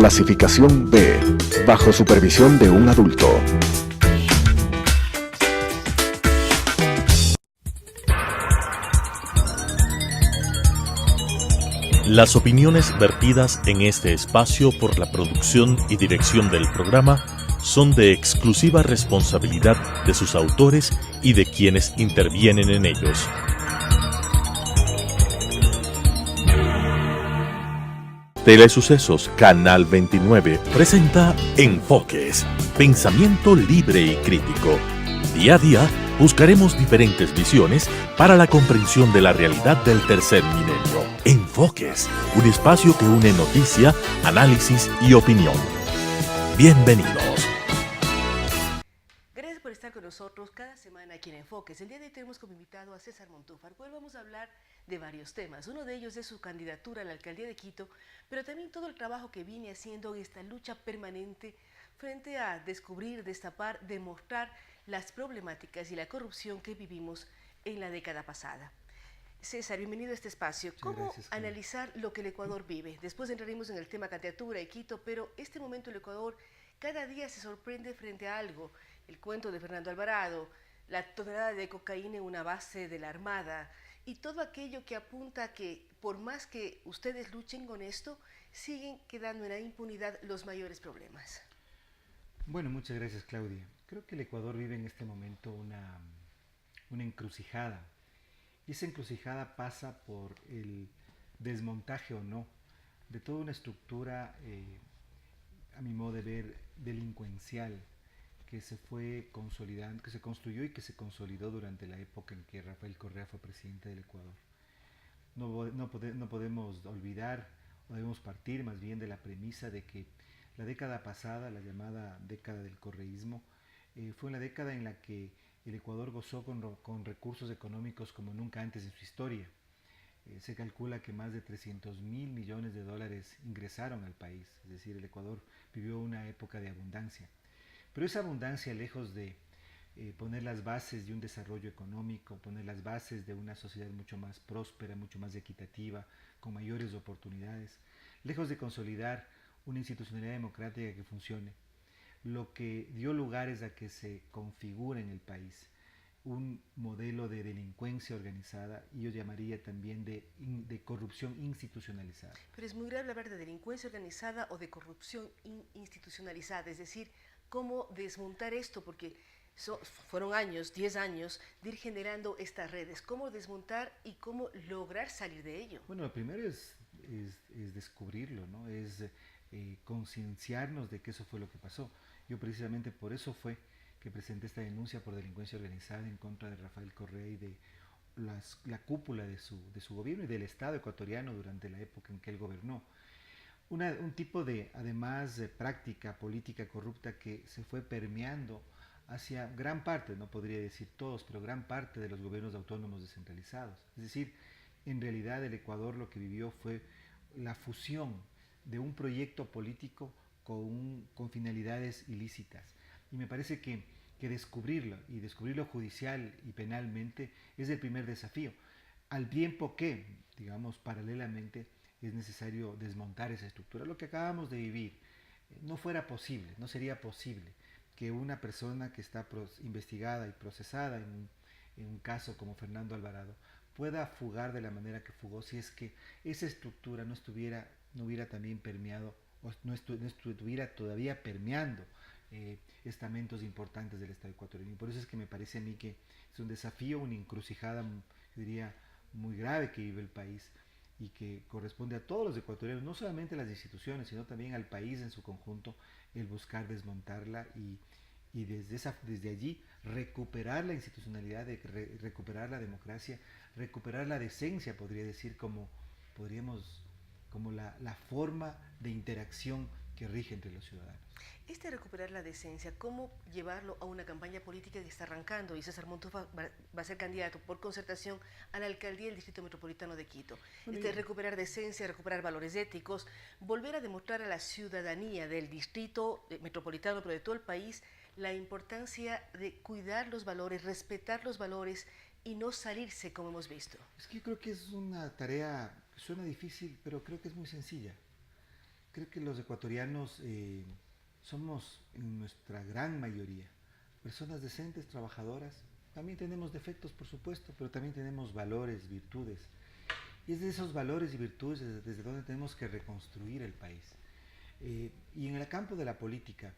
Clasificación B, bajo supervisión de un adulto. Las opiniones vertidas en este espacio por la producción y dirección del programa son de exclusiva responsabilidad de sus autores y de quienes intervienen en ellos. Telesucesos Canal 29 presenta Enfoques, pensamiento libre y crítico. Día a día buscaremos diferentes visiones para la comprensión de la realidad del tercer milenio. Enfoques, un espacio que une noticia, análisis y opinión. Bienvenidos. Gracias por estar con nosotros cada semana aquí en Enfoques. El día de hoy tenemos como invitado a César Montúfar, con él vamos a hablar de varios temas. Uno de ellos es su candidatura a la alcaldía de Quito, pero también todo el trabajo que viene haciendo en esta lucha permanente frente a descubrir, destapar, demostrar las problemáticas y la corrupción que vivimos en la década pasada. César, bienvenido a este espacio. ¿Cómo analizar lo que el Ecuador vive? Después entraremos en el tema candidatura y Quito, pero este momento el Ecuador cada día se sorprende frente a algo. El cuento de Fernando Alvarado, la tonelada de cocaína en una base de la Armada y todo aquello que apunta a que por más que ustedes luchen con esto, siguen quedando en la impunidad los mayores problemas. Bueno, muchas gracias, Claudia. Creo que el Ecuador vive en este momento una encrucijada. Y esa encrucijada pasa por el desmontaje o no de toda una estructura, a mi modo de ver, delincuencial, que se fue consolidando, que se construyó y que se consolidó durante la época en que Rafael Correa fue presidente del Ecuador. No podemos olvidar, o debemos partir más bien de la premisa de que la década pasada, la llamada década del correísmo, fue una década en la que el Ecuador gozó con recursos económicos como nunca antes en su historia. Se calcula que más de 300.000 millones de dólares ingresaron al país, es decir, el Ecuador vivió una época de abundancia. Pero esa abundancia, lejos de poner las bases de un desarrollo económico, poner las bases de una sociedad mucho más próspera, mucho más equitativa, con mayores oportunidades, lejos de consolidar una institucionalidad democrática que funcione, lo que dio lugar es a que se configure en el país un modelo de delincuencia organizada y yo llamaría también de corrupción institucionalizada. Pero es muy grave hablar de delincuencia organizada o de corrupción institucionalizada, es decir, cómo desmontar esto, porque fueron años, 10 años, de ir generando estas redes. ¿Cómo desmontar y cómo lograr salir de ello? Bueno, lo primero es descubrirlo, ¿no? Es concienciarnos de que eso fue lo que pasó. Yo precisamente por eso fue que presenté esta denuncia por delincuencia organizada en contra de Rafael Correa y de la cúpula de su gobierno y del Estado ecuatoriano durante la época en que él gobernó. Un tipo de, además, de práctica política corrupta que se fue permeando hacia gran parte, no podría decir todos, pero gran parte de los gobiernos autónomos descentralizados. Es decir, en realidad el Ecuador lo que vivió fue la fusión de un proyecto político con finalidades ilícitas. Y me parece que descubrirlo, y descubrirlo judicial y penalmente, es el primer desafío. Al tiempo que, digamos, paralelamente, es necesario desmontar esa estructura. Lo que acabamos de vivir no fuera posible, no sería posible que una persona que está investigada y procesada en un caso como Fernando Alvarado pueda fugar de la manera que fugó si es que esa estructura no hubiera también permeado o no estuviera todavía permeando estamentos importantes del Estado ecuatoriano. Y por eso es que me parece a mí que es un desafío, una encrucijada, diría, muy grave que vive el país y que corresponde a todos los ecuatorianos, no solamente a las instituciones, sino también al país en su conjunto, el buscar desmontarla y desde allí recuperar la institucionalidad, recuperar la democracia, recuperar la decencia, podría decir, como la forma de interacción que rige entre los ciudadanos. Recuperar la decencia, ¿cómo llevarlo a una campaña política que está arrancando? Y César Montúfar va a ser candidato por concertación a la alcaldía del Distrito Metropolitano de Quito. Recuperar decencia, recuperar valores éticos, volver a demostrar a la ciudadanía del Distrito Metropolitano, pero de todo el país, la importancia de cuidar los valores, respetar los valores y no salirse como hemos visto. Es que yo creo que es una tarea que suena difícil, pero creo que es muy sencilla. Creo que los ecuatorianos somos, en nuestra gran mayoría, personas decentes, trabajadoras. También tenemos defectos, por supuesto, pero también tenemos valores, virtudes. Y es de esos valores y virtudes desde donde tenemos que reconstruir el país. Y en el campo de la política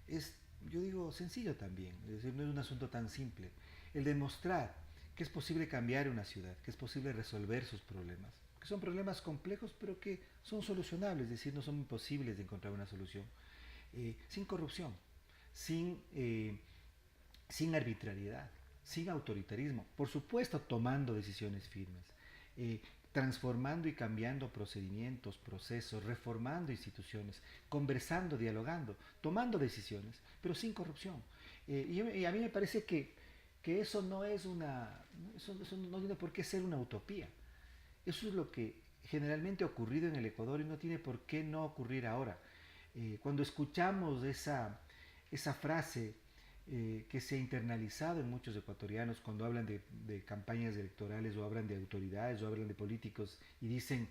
es, yo digo, sencillo también, es decir, no es un asunto tan simple. El demostrar que es posible cambiar una ciudad, que es posible resolver sus problemas, que son problemas complejos pero que son solucionables, es decir, no son imposibles de encontrar una solución, sin corrupción, sin, sin arbitrariedad, sin autoritarismo, por supuesto tomando decisiones firmes, transformando y cambiando procedimientos, procesos, reformando instituciones, conversando, dialogando, tomando decisiones, pero sin corrupción. Y a mí me parece que eso no es eso no tiene por qué ser una utopía. Eso es lo que generalmente ha ocurrido en el Ecuador y no tiene por qué no ocurrir ahora. Cuando escuchamos esa frase que se ha internalizado en muchos ecuatorianos cuando hablan de campañas electorales o hablan de autoridades o hablan de políticos y dicen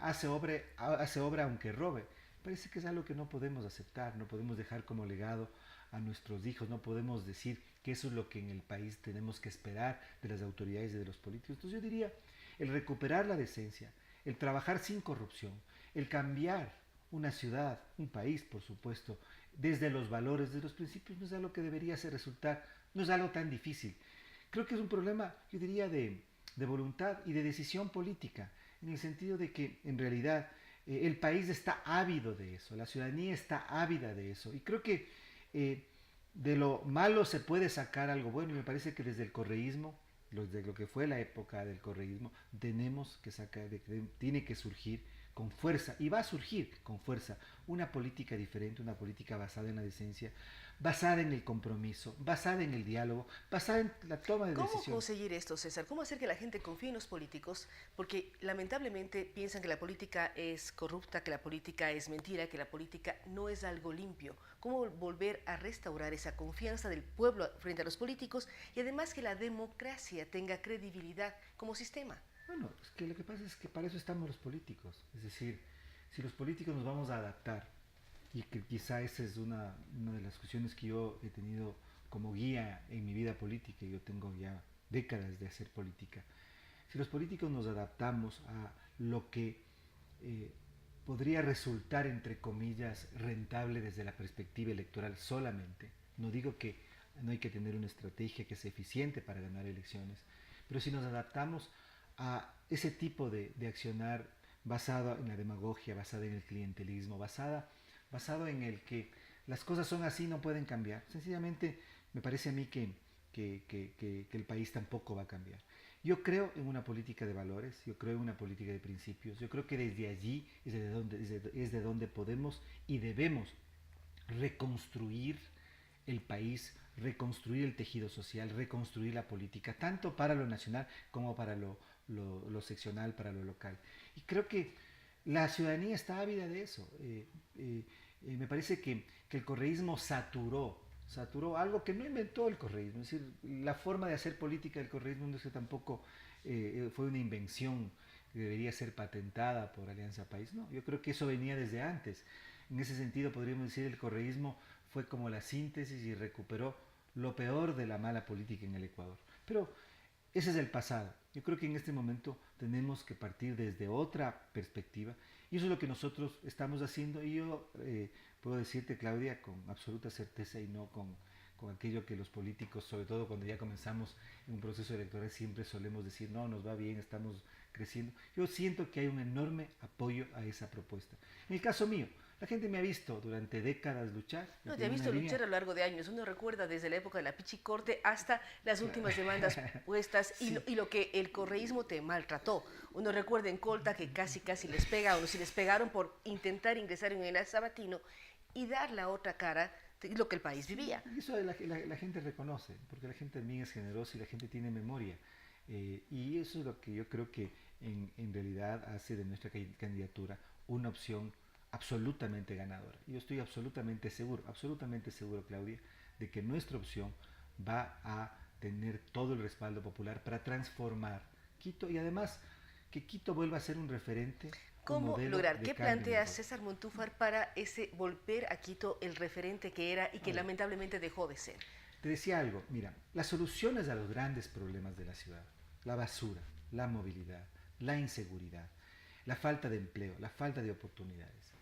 hace obra aunque robe, parece que es algo que no podemos aceptar, no podemos dejar como legado a nuestros hijos, no podemos decir que eso es lo que en el país tenemos que esperar de las autoridades y de los políticos. Entonces yo diría, el recuperar la decencia, el trabajar sin corrupción, el cambiar una ciudad, un país, por supuesto, desde los valores, desde los principios, no es algo que debería ser resultar, no es algo tan difícil. Creo que es un problema, yo diría, de voluntad y de decisión política, en el sentido de que, en realidad, el país está ávido de eso, la ciudadanía está ávida de eso, y creo que de lo malo se puede sacar algo bueno, y me parece que desde el correísmo, desde lo que fue la época del correísmo, tenemos que sacar, tiene que surgir con fuerza, y va a surgir con fuerza, una política diferente, una política basada en la decencia, basada en el compromiso, basada en el diálogo, basada en la toma de decisiones. ¿Cómo conseguir esto, César? ¿Cómo hacer que la gente confíe en los políticos? Porque lamentablemente piensan que la política es corrupta, que la política es mentira, que la política no es algo limpio. ¿Cómo volver a restaurar esa confianza del pueblo frente a los políticos y además que la democracia tenga credibilidad como sistema? Bueno, es que lo que pasa es que para eso estamos los políticos. Es decir, si los políticos nos vamos a adaptar, y que quizá esa es una de las cuestiones que yo he tenido como guía en mi vida política, y yo tengo ya décadas de hacer política, si los políticos nos adaptamos a lo que podría resultar, entre comillas, rentable desde la perspectiva electoral solamente, no digo que no hay que tener una estrategia que sea eficiente para ganar elecciones, pero si nos adaptamos a ese tipo de accionar basado en la demagogia, basada en el clientelismo, basado en el que las cosas son así, no pueden cambiar. Sencillamente me parece a mí que el país tampoco va a cambiar. Yo creo en una política de valores, yo creo en una política de principios, yo creo que desde allí es de donde podemos y debemos reconstruir el país, reconstruir el tejido social, reconstruir la política, tanto para lo nacional como para lo seccional, para lo local. Y creo que la ciudadanía está ávida de eso. Me parece que el correísmo saturó algo que no inventó el correísmo. Es decir, la forma de hacer política del correísmo no es que tampoco fue una invención que debería ser patentada por Alianza País. No, yo creo que eso venía desde antes. En ese sentido podríamos decir el correísmo fue como la síntesis y recuperó lo peor de la mala política en el Ecuador. Pero ese es el pasado. Yo creo que en este momento tenemos que partir desde otra perspectiva y eso es lo que nosotros estamos haciendo y yo puedo decirte, Claudia, con absoluta certeza y no con aquello que los políticos, sobre todo cuando ya comenzamos en un proceso electoral, siempre solemos decir, no, nos va bien, estamos creciendo. Yo siento que hay un enorme apoyo a esa propuesta. En el caso mío, la gente me ha visto durante décadas luchar. No, te ha visto luchar a lo largo de años. Uno recuerda desde la época de la Pichicorte hasta las últimas demandas puestas sí. y lo que el correísmo te maltrató. Uno recuerda en Colta que casi les pega, o si les pegaron por intentar ingresar en el Sabatino y dar la otra cara de lo que el país vivía. Y eso la gente reconoce, porque la gente también es generosa y la gente tiene memoria. Y eso es lo que yo creo que en realidad hace de nuestra candidatura una opción absolutamente ganadora. Yo estoy absolutamente seguro, Claudia, de que nuestra opción va a tener todo el respaldo popular para transformar Quito y además que Quito vuelva a ser un referente ¿Cómo modelo lograr? de ¿Qué cambio en plantea el país. César Montúfar para ese volver a Quito el referente que era y que ver. lamentablemente dejó de ser? Te decía algo, mira, las soluciones a los grandes problemas de la ciudad, la basura, la movilidad, la inseguridad, la falta de empleo, la falta de oportunidades,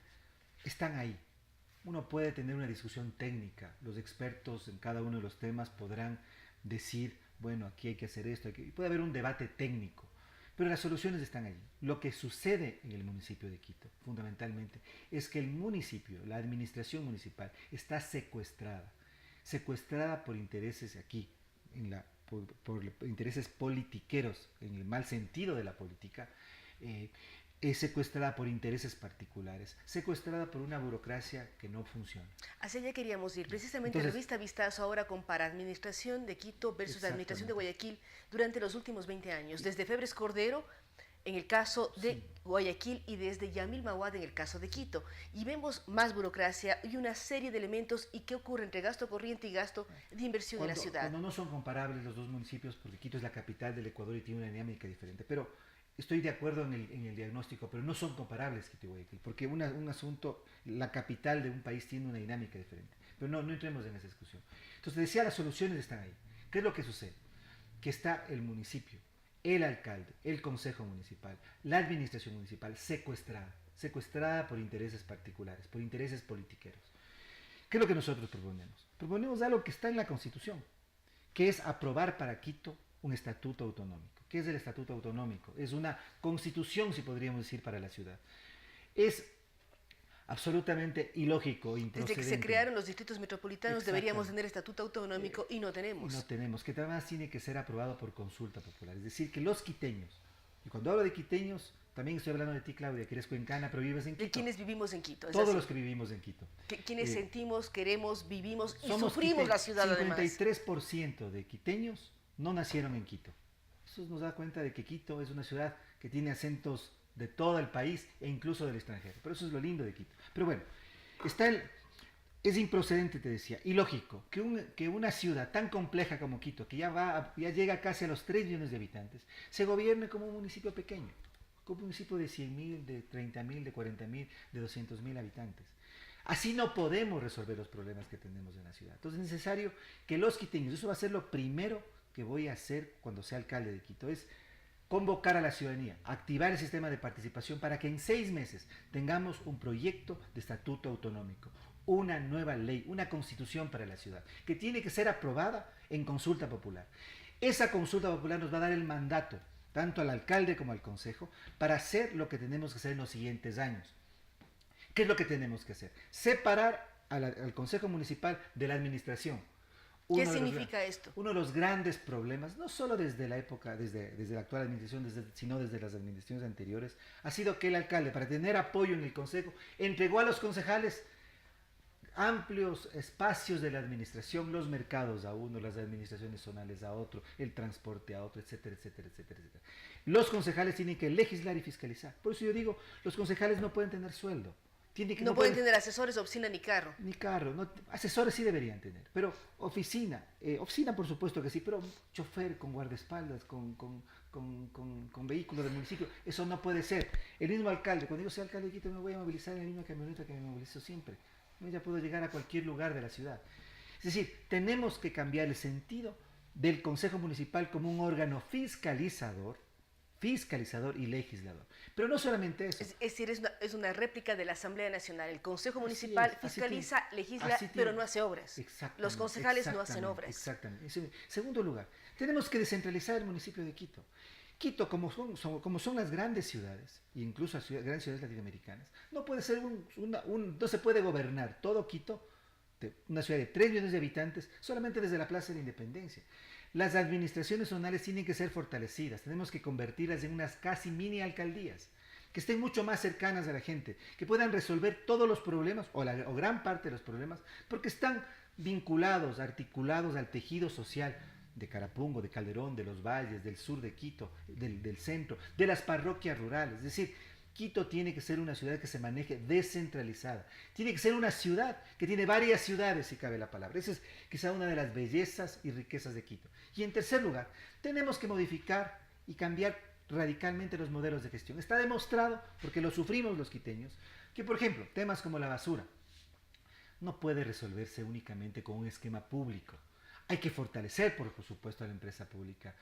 están ahí. Uno puede tener una discusión técnica, los expertos en cada uno de los temas podrán decir, bueno, aquí hay que hacer esto, puede haber un debate técnico, pero las soluciones están allí. Lo que sucede en el municipio de Quito, fundamentalmente, es que el municipio, la administración municipal, está secuestrada por intereses aquí, por intereses politiqueros, en el mal sentido de la política, es secuestrada por intereses particulares, secuestrada por una burocracia que no funciona. Hacia allá queríamos ir. Precisamente Entonces, revista Vistazo ahora compara administración de Quito versus la administración de Guayaquil durante los últimos 20 años, desde Febres Cordero en el caso de Guayaquil y desde Yamil Mawad en el caso de Quito. Y vemos más burocracia y una serie de elementos y qué ocurre entre gasto corriente y gasto de inversión en la ciudad. Cuando no son comparables los dos municipios, porque Quito es la capital del Ecuador y tiene una dinámica diferente, pero estoy de acuerdo en el diagnóstico, pero no son comparables Quito y Guayaquil, porque un asunto, la capital de un país tiene una dinámica diferente, pero no entremos en esa discusión. Entonces decía, las soluciones están ahí. ¿Qué es lo que sucede? Que está el municipio, el alcalde, el consejo municipal, la administración municipal secuestrada por intereses particulares, por intereses politiqueros. ¿Qué es lo que nosotros proponemos? Proponemos algo que está en la Constitución, que es aprobar para Quito un estatuto autonómico. ¿Qué es el estatuto autonómico? Es una constitución, si podríamos decir, para la ciudad. Es absolutamente ilógico, improcedente. Desde que se crearon los distritos metropolitanos deberíamos tener estatuto autonómico y no tenemos. Y no tenemos, que además tiene que ser aprobado por consulta popular. Es decir, que los quiteños, y cuando hablo de quiteños, también estoy hablando de ti, Claudia, que eres cuencana, pero vives en Quito. De quienes vivimos en Quito. Todos los que vivimos en Quito. Quienes sentimos, queremos, vivimos y somos sufrimos la ciudad además. 53% de quiteños no nacieron en Quito. Eso nos da cuenta de que Quito es una ciudad que tiene acentos de todo el país e incluso del extranjero. Pero eso es lo lindo de Quito. Pero bueno, es improcedente, te decía, ilógico que una ciudad tan compleja como Quito, que ya llega casi a los 3 millones de habitantes, se gobierne como un municipio pequeño, como un municipio de 100.000, de 30.000, de 40.000, de 200.000 habitantes. Así no podemos resolver los problemas que tenemos en la ciudad. Entonces es necesario que los quiteños, eso va a ser lo primero que voy a hacer cuando sea alcalde de Quito, es convocar a la ciudadanía, activar el sistema de participación para que en 6 meses tengamos un proyecto de estatuto autonómico, una nueva ley, una constitución para la ciudad, que tiene que ser aprobada en consulta popular. Esa consulta popular nos va a dar el mandato, tanto al alcalde como al consejo, para hacer lo que tenemos que hacer en los siguientes años. ¿Qué es lo que tenemos que hacer? Separar al consejo municipal de la administración. ¿Qué significa esto? Uno de los grandes problemas, no solo desde la época, desde la actual administración, sino desde las administraciones anteriores, ha sido que el alcalde, para tener apoyo en el consejo, entregó a los concejales amplios espacios de la administración, los mercados a uno, las administraciones zonales a otro, el transporte a otro, etcétera, etcétera, etcétera, etcétera. Los concejales tienen que legislar y fiscalizar. Por eso yo digo, los concejales no pueden tener sueldo. No pueden tener asesores, oficina ni carro. Ni carro, no, asesores sí deberían tener, pero oficina por supuesto que sí, pero chofer con guardaespaldas, con vehículo del municipio, eso no puede ser. El mismo alcalde, cuando yo sea alcalde de Quito me voy a movilizar en la misma camioneta que me movilizo siempre. Yo ya puedo llegar a cualquier lugar de la ciudad. Es decir, tenemos que cambiar el sentido del Consejo Municipal como un órgano fiscalizador y legislador. Pero no solamente eso. Es decir, es una réplica de la Asamblea Nacional. El Consejo Municipal fiscaliza, legisla, pero no hace obras. Los concejales no hacen obras. Exactamente. En segundo lugar, tenemos que descentralizar el municipio de Quito. Quito, como son las grandes ciudades, e incluso las grandes ciudades latinoamericanas, no puede ser no se puede gobernar todo Quito, una ciudad de 3 millones de habitantes, solamente desde la Plaza de la Independencia. Las administraciones zonales tienen que ser fortalecidas, tenemos que convertirlas en unas casi mini alcaldías, que estén mucho más cercanas a la gente, que puedan resolver todos los problemas, o gran parte de los problemas, porque están vinculados, articulados al tejido social de Carapungo, de Calderón, de los valles, del sur de Quito, del centro, de las parroquias rurales. Es decir, Quito tiene que ser una ciudad que se maneje descentralizada. Tiene que ser una ciudad que tiene varias ciudades, si cabe la palabra. Esa es quizá una de las bellezas y riquezas de Quito. Y en tercer lugar, tenemos que modificar y cambiar radicalmente los modelos de gestión. Está demostrado, porque lo sufrimos los quiteños, que por ejemplo, temas como la basura no puede resolverse únicamente con un esquema público. Hay que fortalecer, por supuesto, a la empresa pública,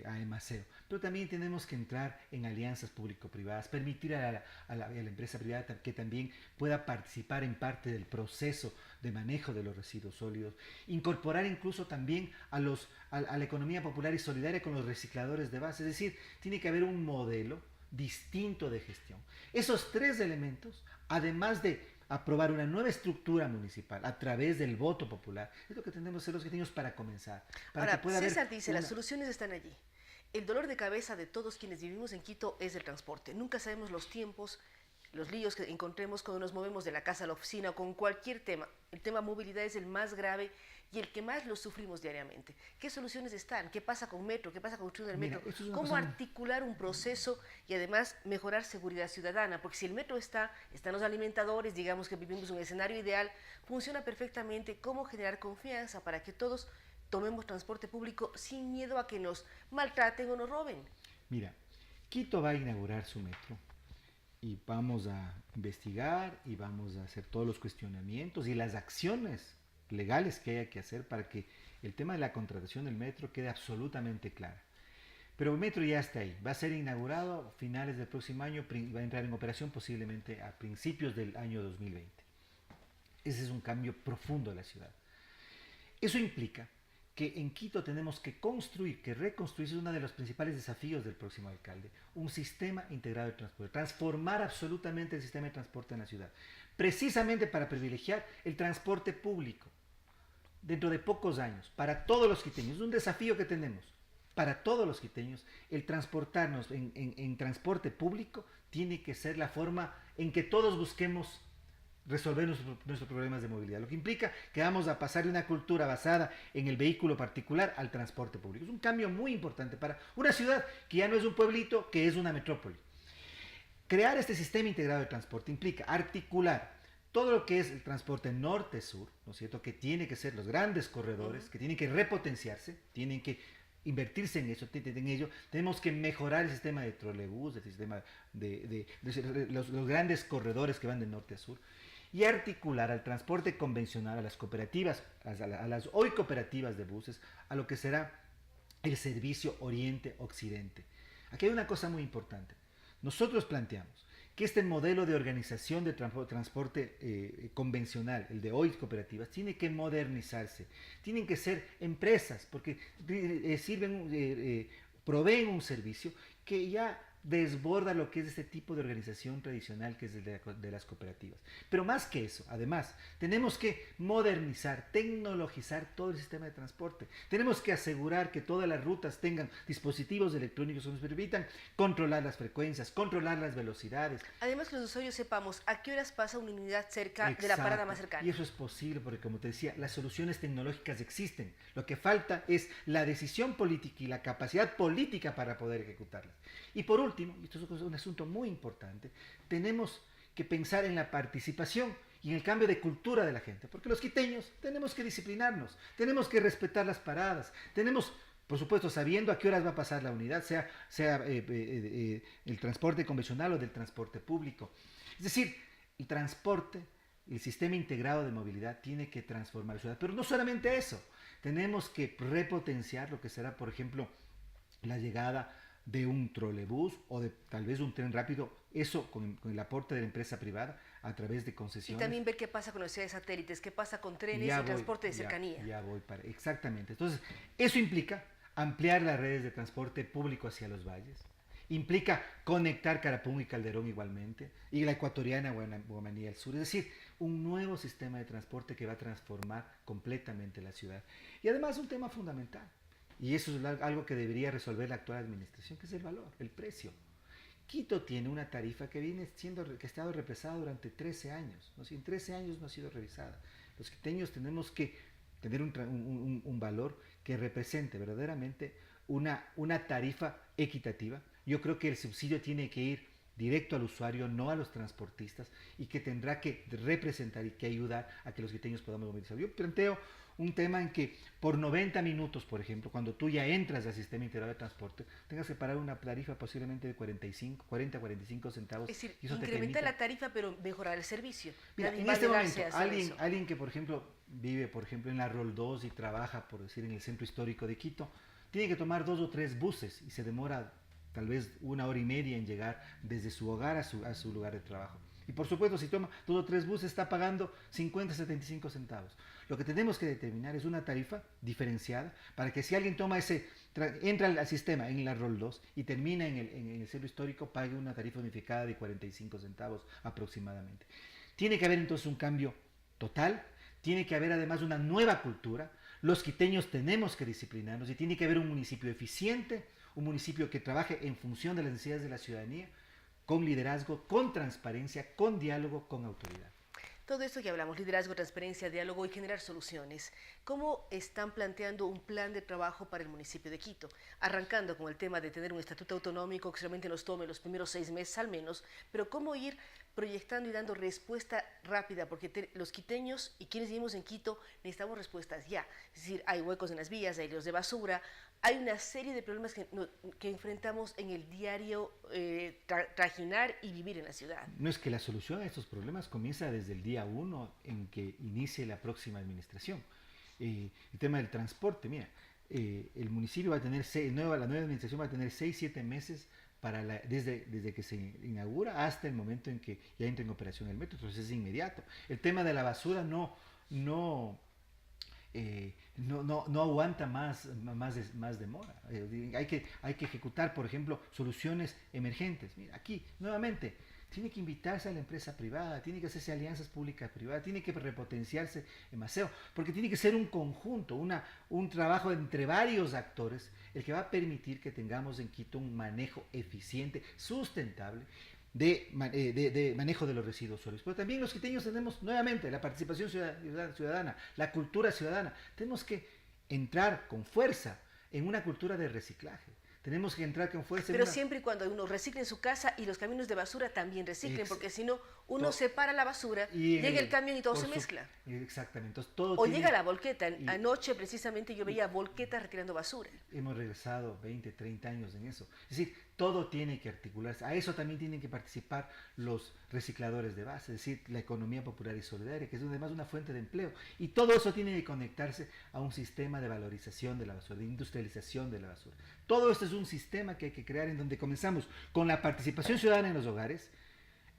a EMASEO, pero también tenemos que entrar en alianzas público-privadas, permitir a la empresa privada que también pueda participar en parte del proceso de manejo de los residuos sólidos, incorporar incluso también a la economía popular y solidaria con los recicladores de base, es decir, tiene que haber un modelo distinto de gestión. Esos tres elementos, además de aprobar una nueva estructura municipal a través del voto popular, es lo que tenemos que hacer los quiteños para comenzar. Para Ahora, que pueda César haber dice, las soluciones están allí. El dolor de cabeza de todos quienes vivimos en Quito es el transporte. Nunca sabemos los tiempos, los líos que encontremos cuando nos movemos de la casa a la oficina o con cualquier tema. El tema movilidad es el más grave y el que más lo sufrimos diariamente. ¿Qué soluciones están? ¿Qué pasa con metro? ¿Qué pasa con construcción del metro? Mira, ¿Cómo articular un proceso y además mejorar seguridad ciudadana? Porque si el metro están los alimentadores, digamos que vivimos un escenario ideal, funciona perfectamente. ¿Cómo generar confianza para que todos tomemos transporte público sin miedo a que nos maltraten o nos roben? Mira, Quito va a inaugurar su metro y vamos a investigar y vamos a hacer todos los cuestionamientos y las acciones legales que haya que hacer para que el tema de la contratación del metro quede absolutamente claro. Pero el metro ya está ahí, va a ser inaugurado a finales del próximo año, va a entrar en operación posiblemente a principios del año 2020. Ese es un cambio profundo de la ciudad. Eso implica que en Quito tenemos que construir, que reconstruir, es uno de los principales desafíos del próximo alcalde, un sistema integrado de transporte, transformar absolutamente el sistema de transporte en la ciudad, precisamente para privilegiar el transporte público dentro de pocos años, para todos los quiteños. Es un desafío que tenemos. Para todos los quiteños, el transportarnos en transporte público tiene que ser la forma en que todos busquemos resolver nuestros problemas de movilidad, lo que implica que vamos a pasar de una cultura basada en el vehículo particular al transporte público. Es un cambio muy importante para una ciudad que ya no es un pueblito, que es una metrópoli. Crear este sistema integrado de transporte implica articular todo lo que es el transporte norte-sur, ¿no es cierto?, que tiene que ser los grandes corredores, que tienen que repotenciarse, tienen que invertirse en eso, tenemos que mejorar el sistema de trolebús, el sistema de los grandes corredores que van de norte a sur, y articular al transporte convencional, a las cooperativas, a las hoy cooperativas de buses, a lo que será el servicio Oriente-Occidente. Aquí hay una cosa muy importante. Nosotros planteamos que este modelo de organización de transporte convencional, el de hoy cooperativas, tiene que modernizarse. Tienen que ser empresas, porque proveen un servicio que ya desborda lo que es este tipo de organización tradicional que es el de las cooperativas. Pero más que eso, además, tenemos que modernizar, tecnologizar todo el sistema de transporte. Tenemos que asegurar que todas las rutas tengan dispositivos electrónicos que nos permitan controlar las frecuencias, controlar las velocidades. Además que los usuarios sepamos a qué horas pasa una unidad cerca de la parada más cercana. Y eso es posible porque, como te decía, las soluciones tecnológicas existen. Lo que falta es la decisión política y la capacidad política para poder ejecutarlas. Y por último, y esto es un asunto muy importante, tenemos que pensar en la participación y en el cambio de cultura de la gente, porque los quiteños tenemos que disciplinarnos, tenemos que respetar las paradas, tenemos, por supuesto, sabiendo a qué horas va a pasar la unidad, sea el transporte convencional o del transporte público. Es decir, el transporte, el sistema integrado de movilidad tiene que transformar la ciudad, pero no solamente eso, tenemos que repotenciar lo que será, por ejemplo, la llegada de un trolebús o de tal vez un tren rápido, eso con el aporte de la empresa privada a través de concesiones. Y también ver qué pasa con las ciudades satélites, qué pasa con trenes y transporte de cercanía. Exactamente. Entonces, eso implica ampliar las redes de transporte público hacia los valles, implica conectar Carapún y Calderón igualmente, y la ecuatoriana Guamaní al sur, es decir, un nuevo sistema de transporte que va a transformar completamente la ciudad. Y además un tema fundamental, y eso es algo que debería resolver la actual administración, que es el valor, el precio. Quito tiene una tarifa que que ha estado represada durante 13 años, ¿no? En 13 años no ha sido revisada. Los quiteños tenemos que tener un valor que represente verdaderamente una tarifa equitativa. Yo creo que el subsidio tiene que ir directo al usuario, no a los transportistas, y que tendrá que representar y que ayudar a que los quiteños podamos movilizar. Yo planteo un tema en que por 90 minutos, por ejemplo, cuando tú ya entras al sistema integrado de transporte, tengas que pagar una tarifa posiblemente de 45 centavos. Es decir, y eso incrementa la tarifa, pero mejorar el servicio. Mira, Nadie en va a este negarse momento, a hacer eso. alguien que, por ejemplo, vive, por ejemplo, en la Rol 2 y trabaja, por decir, en el centro histórico de Quito, tiene que tomar 2 o 3 buses y se demora tal vez 1 hora y media en llegar desde su hogar a su lugar de trabajo. Y por supuesto, si toma 2 o 3 buses, está pagando 50, 75 centavos. Lo que tenemos que determinar es una tarifa diferenciada para que si alguien toma entra al sistema en la Rol 2 y termina en el centro histórico, pague una tarifa unificada de 45 centavos aproximadamente. Tiene que haber entonces un cambio total, tiene que haber además una nueva cultura. Los quiteños tenemos que disciplinarnos y tiene que haber un municipio eficiente, un municipio que trabaje en función de las necesidades de la ciudadanía, con liderazgo, con transparencia, con diálogo, con autoridad. Todo esto que hablamos, liderazgo, transparencia, diálogo y generar soluciones. ¿Cómo están planteando un plan de trabajo para el municipio de Quito? Arrancando con el tema de tener un estatuto autonómico que solamente nos tome los primeros 6 meses al menos, pero cómo ir proyectando y dando respuesta rápida, porque los quiteños y quienes vivimos en Quito necesitamos respuestas ya. Es decir, hay huecos en las vías, hay ríos de basura, hay una serie de problemas que enfrentamos en el diario trajinar y vivir en la ciudad. No es que la solución a estos problemas comienza desde el día 1 en que inicie la próxima administración. El tema del transporte, mira, el municipio va a tener, la nueva administración va a tener 6-7 meses desde que se inaugura hasta el momento en que ya entra en operación el metro, entonces es inmediato. El tema de la basura no aguanta más demora. Hay que ejecutar, por ejemplo, soluciones emergentes. Mira, aquí, nuevamente, tiene que invitarse a la empresa privada, tiene que hacerse alianzas públicas-privadas, tiene que repotenciarse el Maceo, porque tiene que ser un conjunto, un trabajo entre varios actores, el que va a permitir que tengamos en Quito un manejo eficiente, sustentable, de manejo de los residuos sólidos. Pero también los quiteños tenemos nuevamente la participación ciudadana, la cultura ciudadana. Tenemos que entrar con fuerza en una cultura de reciclaje. Tenemos que entrar con fuerza. Pero siempre y cuando uno recicle en su casa y los camiones de basura también reciclen, porque si no, uno separa la basura, llega el camión y todo se mezcla. Exactamente. Entonces, todo o llega la volqueta. Anoche precisamente yo veía volquetas retirando basura. Hemos regresado 20, 30 años en eso. Es decir, todo tiene que articularse. A eso también tienen que participar los recicladores de base, es decir, la economía popular y solidaria, que es además una fuente de empleo. Y todo eso tiene que conectarse a un sistema de valorización de la basura, de industrialización de la basura. Todo esto es un sistema que hay que crear en donde comenzamos con la participación ciudadana en los hogares,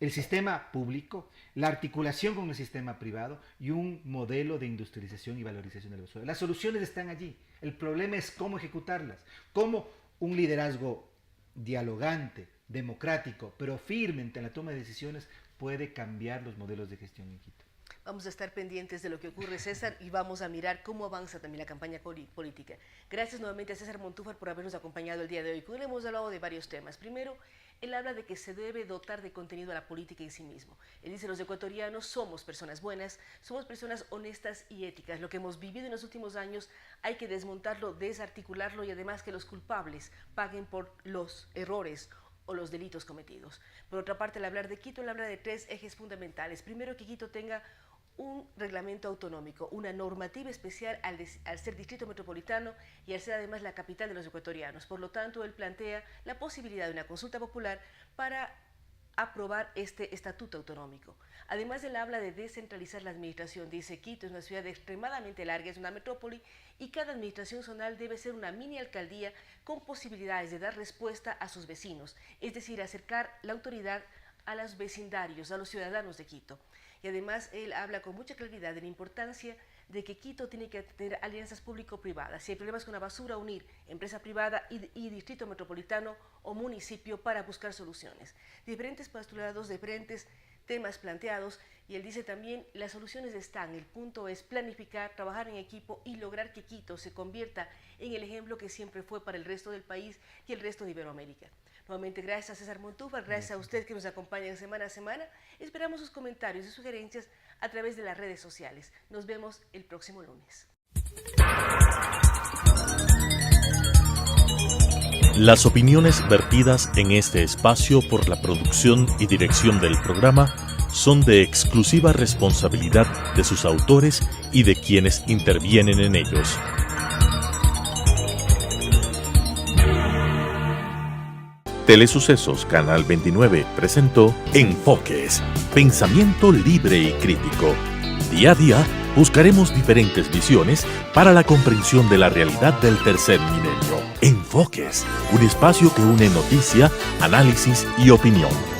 el sistema público, la articulación con el sistema privado y un modelo de industrialización y valorización de la basura. Las soluciones están allí. El problema es cómo ejecutarlas, cómo un liderazgo dialogante, democrático, pero firme en la toma de decisiones puede cambiar los modelos de gestión en Quito. Vamos a estar pendientes de lo que ocurre, César, y vamos a mirar cómo avanza también la campaña política. Gracias nuevamente a César Montúfar por habernos acompañado el día de hoy. Con él hemos hablado de varios temas. Primero, él habla de que se debe dotar de contenido a la política en sí mismo. Él dice, los ecuatorianos somos personas buenas, somos personas honestas y éticas. Lo que hemos vivido en los últimos años hay que desmontarlo, desarticularlo y además que los culpables paguen por los errores o los delitos cometidos. Por otra parte, al hablar de Quito, él habla de 3 ejes fundamentales. Primero, que Quito tenga un reglamento autonómico, una normativa especial al ser distrito metropolitano y al ser además la capital de los ecuatorianos. Por lo tanto, él plantea la posibilidad de una consulta popular para aprobar este estatuto autonómico. Además, él habla de descentralizar la administración. Dice, Quito es una ciudad extremadamente larga, es una metrópoli y cada administración zonal debe ser una mini alcaldía con posibilidades de dar respuesta a sus vecinos, es decir, acercar la autoridad a los vecindarios, a los ciudadanos de Quito. Y además él habla con mucha claridad de la importancia de que Quito tiene que tener alianzas público-privadas. Si hay problemas con la basura, unir empresa privada y distrito metropolitano o municipio para buscar soluciones. Diferentes postulados, diferentes temas planteados, y él dice también, las soluciones están, el punto es planificar, trabajar en equipo y lograr que Quito se convierta en el ejemplo que siempre fue para el resto del país y el resto de Iberoamérica. Nuevamente, gracias a César Montúfar, gracias a usted que nos acompaña semana a semana. Esperamos sus comentarios y sugerencias a través de las redes sociales. Nos vemos el próximo lunes. Las opiniones vertidas en este espacio por la producción y dirección del programa son de exclusiva responsabilidad de sus autores y de quienes intervienen en ellos. Telesucesos Canal 29 presentó Enfoques, pensamiento libre y crítico. Día a día buscaremos diferentes visiones para la comprensión de la realidad del tercer milenio. Enfoques, un espacio que une noticia, análisis y opinión.